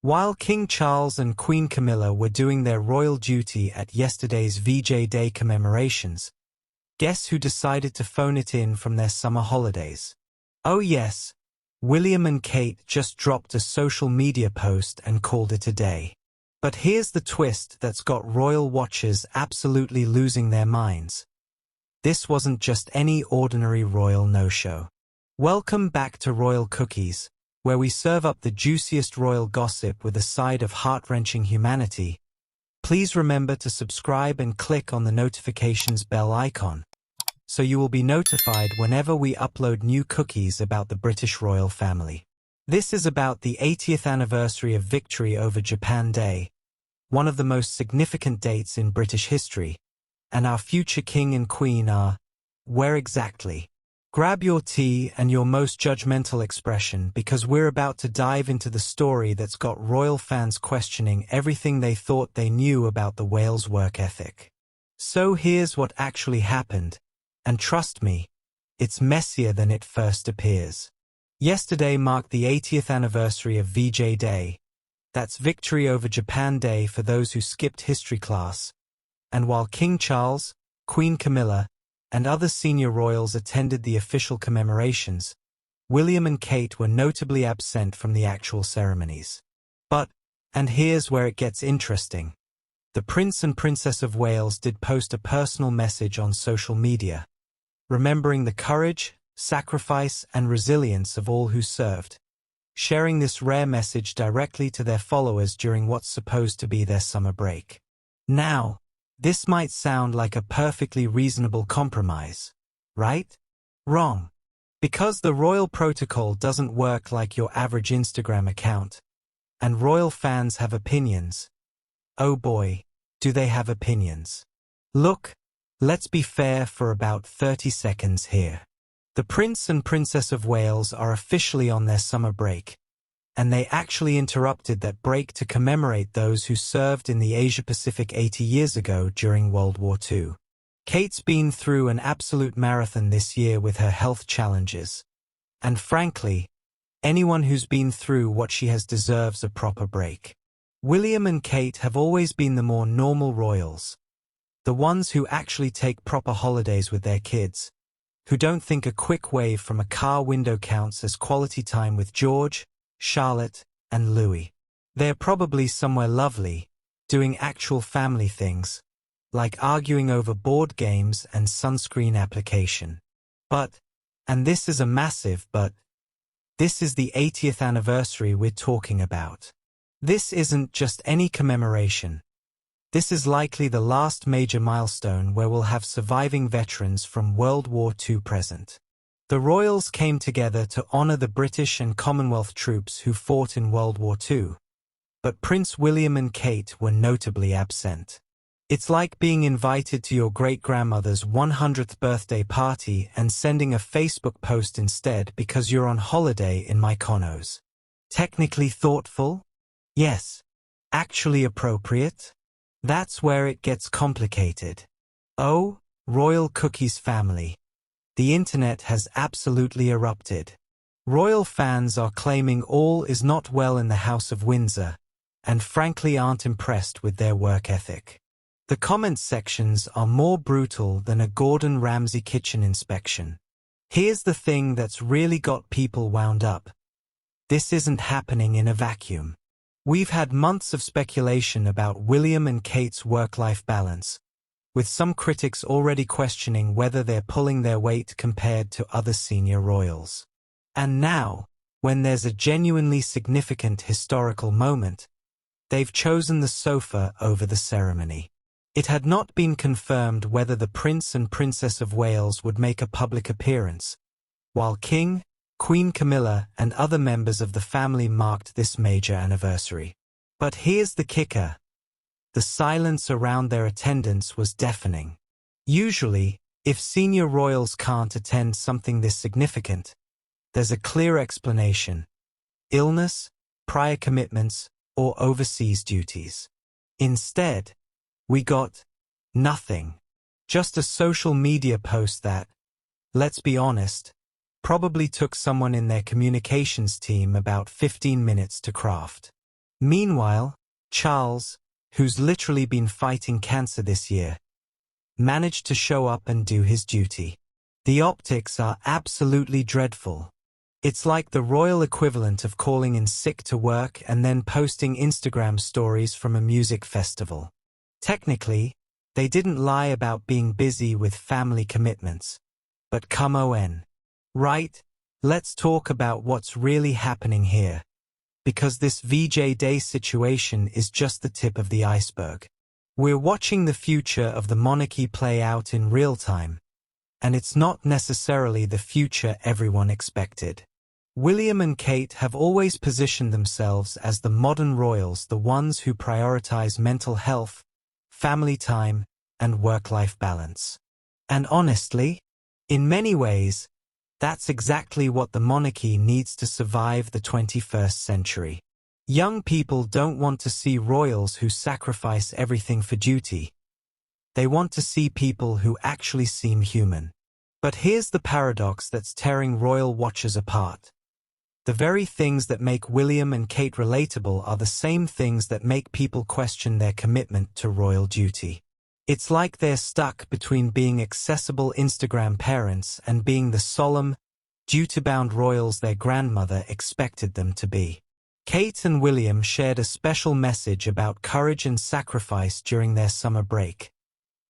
While King Charles and Queen Camilla were doing their royal duty at yesterday's VJ Day commemorations, guess who decided to phone it in from their summer holidays? Oh yes, William and Kate just dropped a social media post and called it a day. But here's the twist that's got royal watchers absolutely losing their minds. This wasn't just any ordinary royal no-show. Welcome back to Royal Cookies, where we serve up the juiciest royal gossip with a side of heart-wrenching humanity. Please remember to subscribe and click on the notifications bell icon, so you will be notified whenever we upload new cookies about the British royal family. This is about the 80th anniversary of victory over Japan Day, one of the most significant dates in British history, and our future king and queen are, where exactly? Grab your tea and your most judgmental expression because we're about to dive into the story that's got royal fans questioning everything they thought they knew about the Wales work ethic. So here's what actually happened, and trust me, it's messier than it first appears. Yesterday marked the 80th anniversary of VJ Day. That's Victory over Japan Day for those who skipped history class. And while King Charles, Queen Camilla, and other senior royals attended the official commemorations, William and Kate were notably absent from the actual ceremonies. But, and here's where it gets interesting, the Prince and Princess of Wales did post a personal message on social media, remembering the courage, sacrifice, and resilience of all who served, sharing this rare message directly to their followers during what's supposed to be their summer break. Now, this might sound like a perfectly reasonable compromise, right? Wrong. Because the royal protocol doesn't work like your average Instagram account, and royal fans have opinions. Oh boy, do they have opinions. Look, let's be fair for about 30 seconds here. The Prince and Princess of Wales are officially on their summer break, and they actually interrupted that break to commemorate those who served in the Asia-Pacific 80 years ago during World War II. Kate's been through an absolute marathon this year with her health challenges. And frankly, anyone who's been through what she has deserves a proper break. William and Kate have always been the more normal royals. The ones who actually take proper holidays with their kids, who don't think a quick wave from a car window counts as quality time with George, Charlotte, and Louis. They're probably somewhere lovely, doing actual family things, like arguing over board games and sunscreen application. But, and this is a massive but, this is the 80th anniversary we're talking about. This isn't just any commemoration. This is likely the last major milestone where we'll have surviving veterans from World War II present. The royals came together to honor the British and Commonwealth troops who fought in World War II. But Prince William and Kate were notably absent. It's like being invited to your great-grandmother's 100th birthday party and sending a Facebook post instead because you're on holiday in Mykonos. Technically thoughtful? Yes. Actually appropriate? That's where it gets complicated. Oh, Royal Cookies family. The internet has absolutely erupted. Royal fans are claiming all is not well in the House of Windsor, and frankly aren't impressed with their work ethic. The comment sections are more brutal than a Gordon Ramsay kitchen inspection. Here's the thing that's really got people wound up. This isn't happening in a vacuum. We've had months of speculation about William and Kate's work-life balance, with some critics already questioning whether they're pulling their weight compared to other senior royals. And now, when there's a genuinely significant historical moment, they've chosen the sofa over the ceremony. It had not been confirmed whether the Prince and Princess of Wales would make a public appearance, while King, Queen Camilla, and other members of the family marked this major anniversary. But here's the kicker. The silence around their attendance was deafening. Usually, if senior royals can't attend something this significant, there's a clear explanation: illness, prior commitments, or overseas duties. Instead, we got nothing. Just a social media post that, let's be honest, probably took someone in their communications team about 15 minutes to craft. Meanwhile, Charles, who's literally been fighting cancer this year, managed to show up and do his duty. The optics are absolutely dreadful. It's like the royal equivalent of calling in sick to work and then posting Instagram stories from a music festival. Technically, they didn't lie about being busy with family commitments. But come on. Right, let's talk about what's really happening here. Because this VJ Day situation is just the tip of the iceberg. We're watching the future of the monarchy play out in real time. And it's not necessarily the future everyone expected. William and Kate have always positioned themselves as the modern royals, the ones who prioritize mental health, family time, and work-life balance. And honestly, in many ways, that's exactly what the monarchy needs to survive the 21st century. Young people don't want to see royals who sacrifice everything for duty. They want to see people who actually seem human. But here's the paradox that's tearing royal watchers apart. The very things that make William and Kate relatable are the same things that make people question their commitment to royal duty. It's like they're stuck between being accessible Instagram parents and being the solemn, duty-bound royals their grandmother expected them to be. Kate and William shared a special message about courage and sacrifice during their summer break,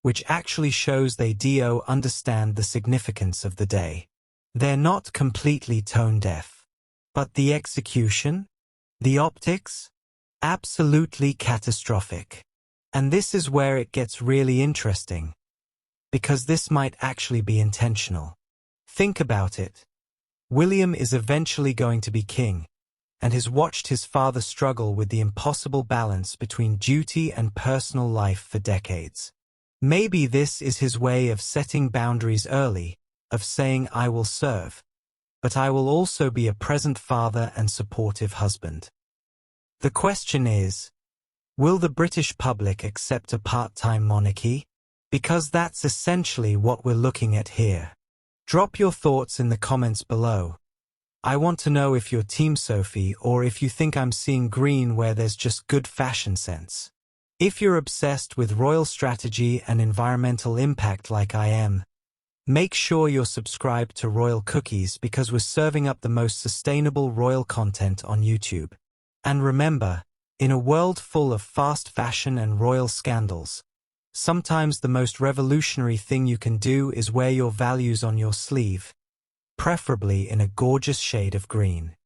which actually shows they do understand the significance of the day. They're not completely tone-deaf. But the execution? The optics? Absolutely catastrophic. And this is where it gets really interesting. Because this might actually be intentional. Think about it. William is eventually going to be king, and has watched his father struggle with the impossible balance between duty and personal life for decades. Maybe this is his way of setting boundaries early, of saying I will serve, but I will also be a present father and supportive husband. The question is, will the British public accept a part-time monarchy? Because that's essentially what we're looking at here. Drop your thoughts in the comments below. I want to know if you're Team Sophie or if you think I'm seeing green where there's just good fashion sense. If you're obsessed with royal strategy and environmental impact like I am, make sure you're subscribed to Royal Cookies because we're serving up the most sustainable royal content on YouTube. And remember, in a world full of fast fashion and royal scandals, sometimes the most revolutionary thing you can do is wear your values on your sleeve, preferably in a gorgeous shade of green.